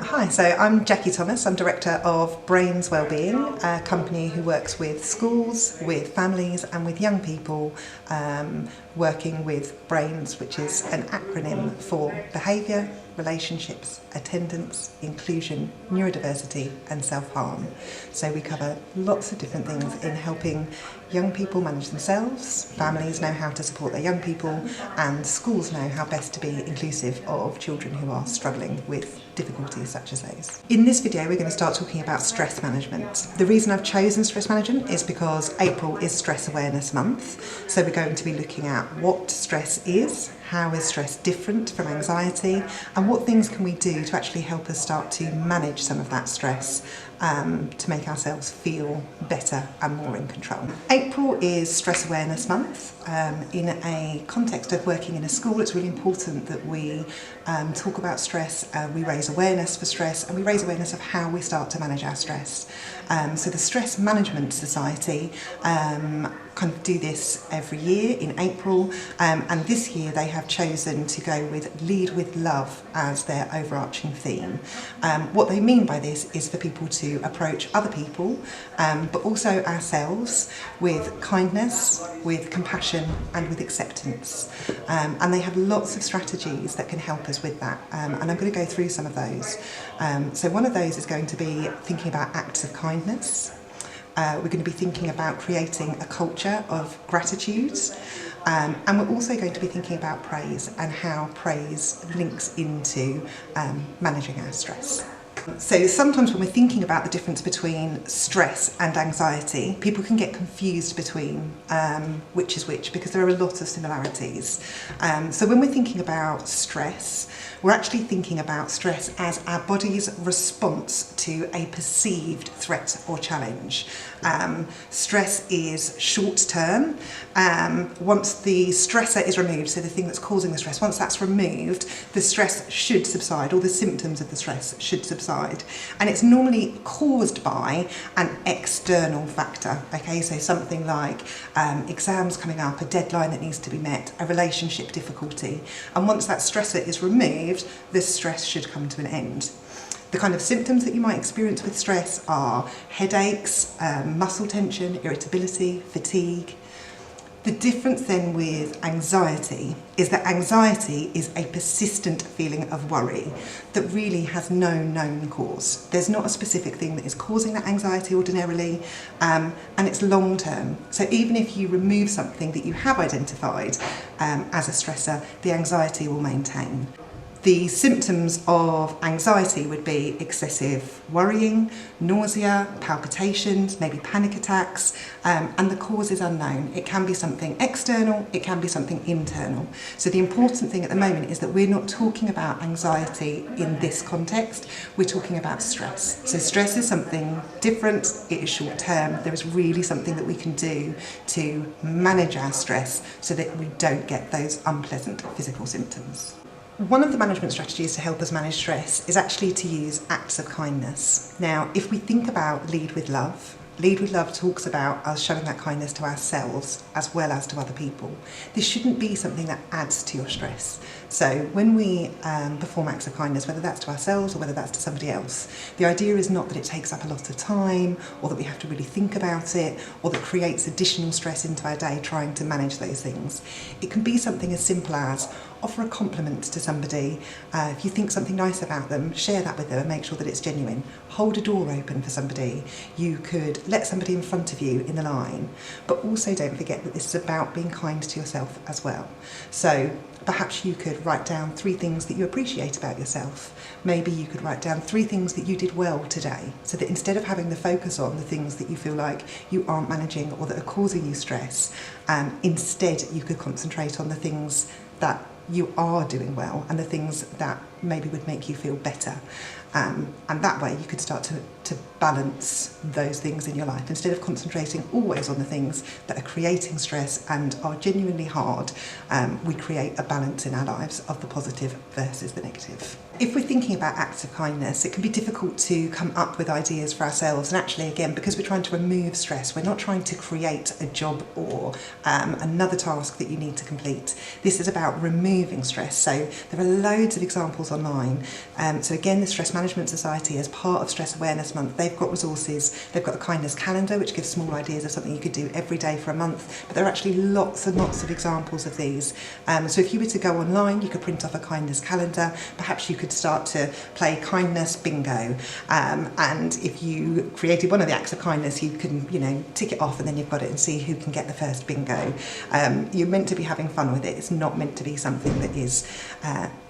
Hi, so I'm Jackie Thomas. I'm Director of Brains Wellbeing, a company who works with schools, with families and with young people, working with BRAINS, which is an acronym for behaviour, relationships, attendance, inclusion, neurodiversity and self-harm. So we cover lots of different things in helping young people manage themselves, families know how to support their young people, and schools know how best to be inclusive of children who are struggling with difficulties such as those. In this video we're going to start talking about stress management. The reason I've chosen stress management is because April is Stress Awareness Month, so we're going to be looking at what stress is, how is stress different from anxiety, and what things can we do to actually help us start to manage some of that stress to make ourselves feel better and more in control. April is Stress Awareness Month. In a context of working in a school, it's really important that we talk about stress, we raise awareness for stress, and we raise awareness of how we start to manage our stress. So the Stress Management Society kind of do this every year in April, and this year they have chosen to go with Lead with Love as their overarching theme. What they mean by this is for people to approach other people, but also ourselves, with kindness, with compassion and with acceptance. And they have lots of strategies that can help us with that, and I'm going to go through some of those. So one of those is going to be thinking about acts of kindness. We're going to be thinking about creating a culture of gratitude, and we're also going to be thinking about praise and how praise links into managing our stress. So sometimes when we're thinking about the difference between stress and anxiety, people can get confused between which is which, because there are a lot of similarities. So when we're thinking about stress, we're actually thinking about stress as our body's response to a perceived threat or challenge. Stress is short term. Once the stressor is removed, so the thing that's causing the stress, once that's removed, the stress should subside, or the symptoms of the stress should subside. And it's normally caused by an external factor, okay? So something like exams coming up, a deadline that needs to be met, a relationship difficulty. And once that stressor is removed, the stress should come to an end. The kind of symptoms that you might experience with stress are headaches, muscle tension, irritability, fatigue. The difference then with anxiety is that anxiety is a persistent feeling of worry that really has no known cause. There's not a specific thing that is causing that anxiety ordinarily, and it's long term. So even if you remove something that you have identified as a stressor, the anxiety will maintain. The symptoms of anxiety would be excessive worrying, nausea, palpitations, maybe panic attacks, and the cause is unknown. It can be something external, it can be something internal. So the important thing at the moment is that we're not talking about anxiety in this context, we're talking about stress. So stress is something different, it is short term, there is really something that we can do to manage our stress so that we don't get those unpleasant physical symptoms. One of the management strategies to help us manage stress is actually to use acts of kindness. Now, if we think about Lead with Love talks about us showing that kindness to ourselves as well as to other people. This shouldn't be something that adds to your stress. So when we perform acts of kindness, whether that's to ourselves or whether that's to somebody else, the idea is not that it takes up a lot of time or that we have to really think about it or that creates additional stress into our day trying to manage those things. It can be something as simple as offer a compliment to somebody. If you think something nice about them, share that with them and make sure that it's genuine. Hold a door open for somebody. You could let somebody in front of you in the line, but also don't forget that this is about being kind to yourself as well. So perhaps you could write down 3 things that you appreciate about yourself. Maybe you could write down 3 things that you did well today, so that instead of having the focus on the things that you feel like you aren't managing or that are causing you stress, instead you could concentrate on the things that you are doing well and the things that maybe would make you feel better. And that way you could start to to balance those things in your life. Instead of concentrating always on the things that are creating stress and are genuinely hard, we create a balance in our lives of the positive versus the negative. If we're thinking about acts of kindness, it can be difficult to come up with ideas for ourselves. And actually, again, because we're trying to remove stress, we're not trying to create a job or another task that you need to complete. This is about removing stress. So there are loads of examples online. So again, the Stress Management Society, as part of Stress Awareness Month, they've got resources. They've got the Kindness Calendar, which gives small ideas of something you could do every day for a month. But there are actually lots and lots of examples of these. So if you were to go online, you could print off a kindness calendar. Perhaps you could start to play kindness bingo, and if you created one of the acts of kindness, you can tick it off, and then you've got it and see who can get the first bingo. You're meant to be having fun with it. It's not meant to be something that is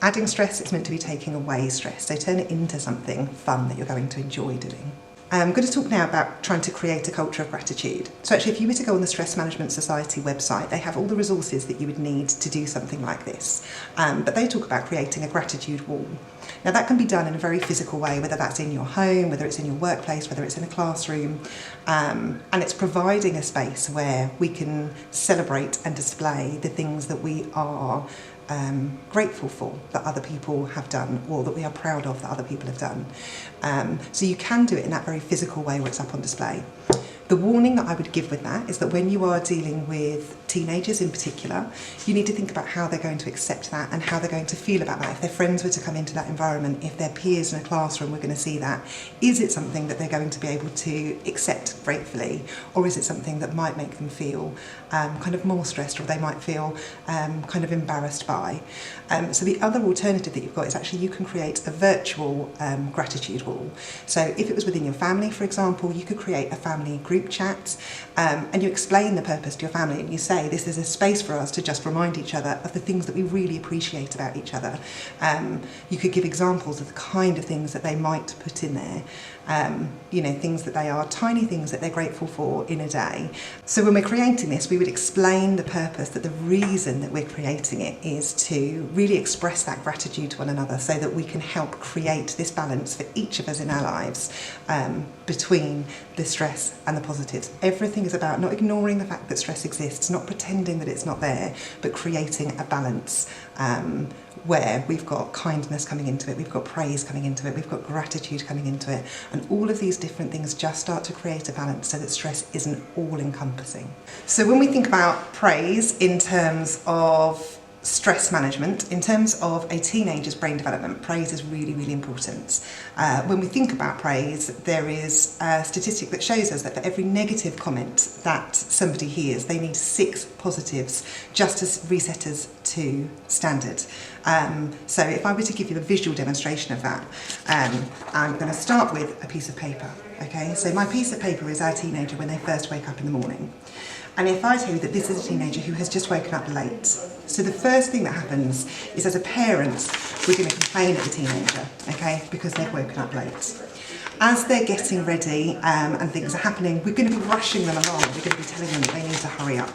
adding stress. It's meant to be taking away stress. So turn it into something fun that you're going to enjoy doing. I'm going to talk now about trying to create a culture of gratitude. So actually, if you were to go on the Stress Management Society website, they have all the resources that you would need to do something like this. But they talk about creating a gratitude wall. Now that can be done in a very physical way, whether that's in your home, whether it's in your workplace, whether it's in a classroom, and it's providing a space where we can celebrate and display the things that we are grateful for that other people have done, or that we are proud of that other people have done. So you can do it in that very physical way where it's up on display. The warning that I would give with that is that when you are dealing with teenagers in particular, you need to think about how they're going to accept that and how they're going to feel about that. If their friends were to come into that environment, if their peers in a classroom were going to see that, is it something that they're going to be able to accept gratefully, or is it something that might make them feel kind of more stressed, or they might feel kind of embarrassed by? So the other alternative that you've got is actually you can create a virtual gratitude wall. So if it was within your family, for example, you could create a family group chat, and you explain the purpose to your family, and you say this is a space for us to just remind each other of the things that we really appreciate about each other. You could give examples of the kind of things that they might put in there, things that they are tiny things that they're grateful for in a day. So when we're creating this, we would explain the purpose, that the reason that we're creating it is to really express that gratitude to one another, so that we can help create this balance for each of us in our lives between the stress and the positives. Everything is about not ignoring the fact that stress exists, not pretending that it's not there, but creating a balance where we've got kindness coming into it, we've got praise coming into it, we've got gratitude coming into it, and all of these different things just start to create a balance so that stress isn't all-encompassing. So when we think about praise in terms of stress management, in terms of a teenager's brain development, praise is really, really important. When we think about praise, there is a statistic that shows us that for every negative comment that somebody hears, they need 6 positives just to reset us to standard. So if I were to give you a visual demonstration of that, I'm going to start with a piece of paper. Okay, so my piece of paper is our teenager when they first wake up in the morning. And if I tell you that this is a teenager who has just woken up late, so the first thing that happens is, as a parent, we're going to complain at the teenager, okay, because they've woken up late. As they're getting ready and things are happening, we're going to be rushing them along. We're going to be telling them that they need to hurry up.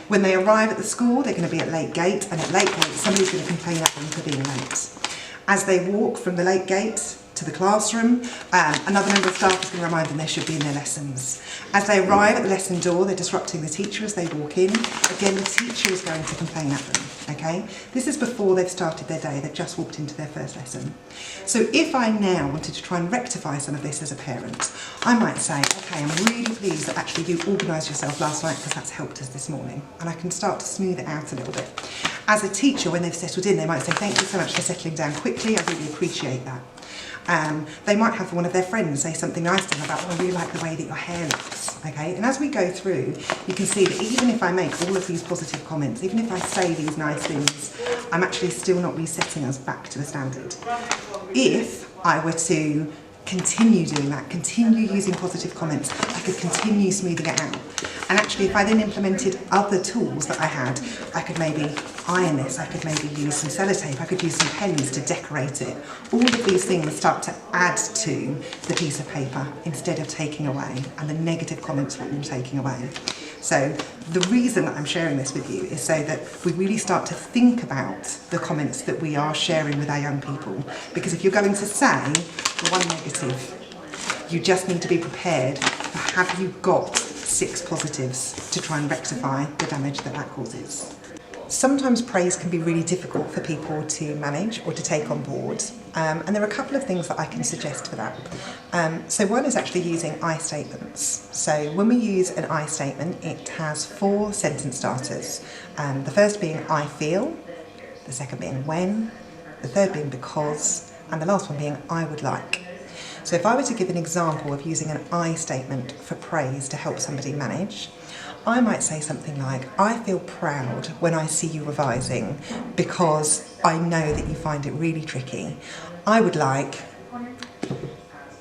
When they arrive at the school, they're going to be at late gate, and at late gate, somebody's going to complain at them for being late. As they walk from the late gate to the classroom, another member of staff is going to remind them they should be in their lessons. As they arrive at the lesson door, they're disrupting the teacher as they walk in. Again, the teacher is going to complain at them, okay? This is before they've started their day, they've just walked into their first lesson. So if I now wanted to try and rectify some of this as a parent, I might say, okay, I'm really pleased that actually you organised yourself last night because that's helped us this morning. And I can start to smooth it out a little bit. As a teacher, when they've settled in, they might say, thank you so much for settling down quickly, I really appreciate that. They might have one of their friends say something nice to them about, oh, I really like the way that your hair looks, okay? And as we go through, you can see that even if I make all of these positive comments, even if I say these nice things, I'm actually still not resetting us back to the standard. If I were to continue doing that, continue using positive comments, I could continue smoothing it out. And actually, if I then implemented other tools that I had, I could maybe iron this, I could maybe use some sellotape, I could use some pens to decorate it. All of these things start to add to the piece of paper instead of taking away, and the negative comments will all taking away. So the reason that I'm sharing this with you is so that we really start to think about the comments that we are sharing with our young people. Because if you're going to say one negative, You just need to be prepared for have you got 6 positives to try and rectify the damage that that causes. Sometimes praise can be really difficult for people to manage or to take on board, and there are a couple of things that I can suggest for that. So one is actually using I statements. So when we use an I statement, it has 4 sentence starters. The first being I feel, the second being when, the third being because, and the last one being I would like. So if I were to give an example of using an I statement for praise to help somebody manage, I might say something like, I feel proud when I see you revising because I know that you find it really tricky. I would like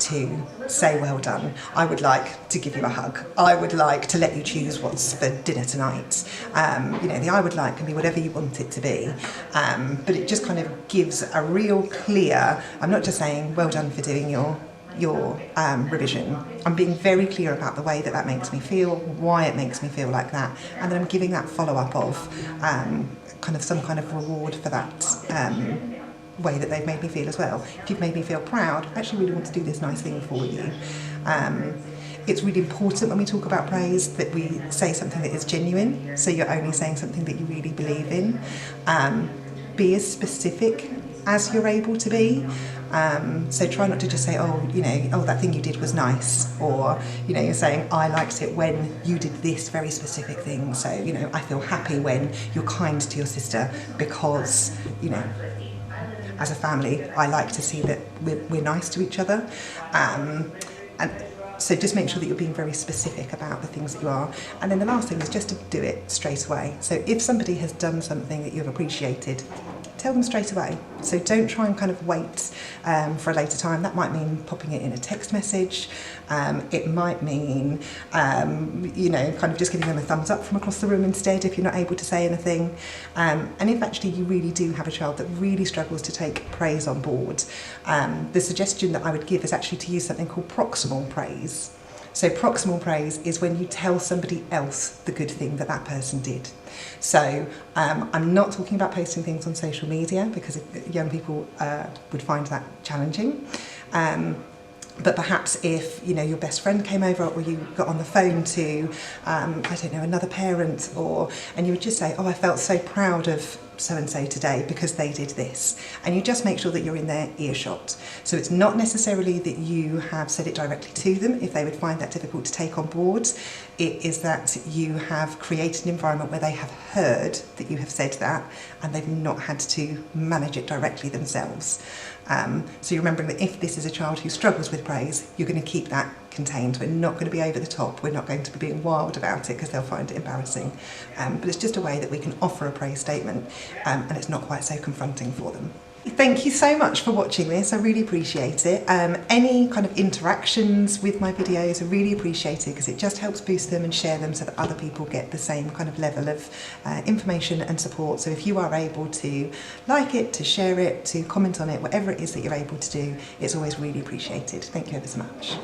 to say well done. I would like to give you a hug. I would like to let you choose what's for dinner tonight. The I would like can be whatever you want it to be, but it just kind of gives a real clear, I'm not just saying well done for doing your revision. I'm being very clear about the way that that makes me feel, why it makes me feel like that, and then I'm giving that follow-up of kind of some kind of reward for that way that they've made me feel as well. If you've made me feel proud, I actually really want to do this nice thing for you. It's really important when we talk about praise that we say something that is genuine, so you're only saying something that you really believe in. Be as specific as you're able to be. So try not to just say, that thing you did was nice, or, you're saying, I liked it when you did this very specific thing. So, I feel happy when you're kind to your sister because, as a family, I like to see that we're nice to each other. And so just make sure that you're being very specific about the things that you are. And then the last thing is just to do it straight away. So if somebody has done something that you've appreciated, tell them straight away. So don't try and kind of wait for a later time. That might mean popping it in a text message. It might mean, kind of just giving them a thumbs up from across the room instead if you're not able to say anything. And if actually you really do have a child that really struggles to take praise on board, the suggestion that I would give is actually to use something called proximal praise. So proximal praise is when you tell somebody else the good thing that that person did. So I'm not talking about posting things on social media because young people would find that challenging. But perhaps if your best friend came over, or you got on the phone to another parent, and you would just say, I felt so proud of so-and-so today because they did this, and you just make sure that you're in their earshot. So it's not necessarily that you have said it directly to them if they would find that difficult to take on board. It is that you have created an environment where they have heard that you have said that and they've not had to manage it directly themselves. So you're remembering that if this is a child who struggles with praise, you're going to keep that contained. We're not going to be over the top. We're not going to be being wild about it because they'll find it embarrassing. But it's just a way that we can offer a praise statement, and it's not quite so confronting for them. Thank you so much for watching this. I really appreciate it. Any kind of interactions with my videos are really appreciated because it just helps boost them and share them so that other people get the same kind of level of information and support. So if you are able to like it, to share it, to comment on it, whatever it is that you're able to do, it's always really appreciated. Thank you ever so much.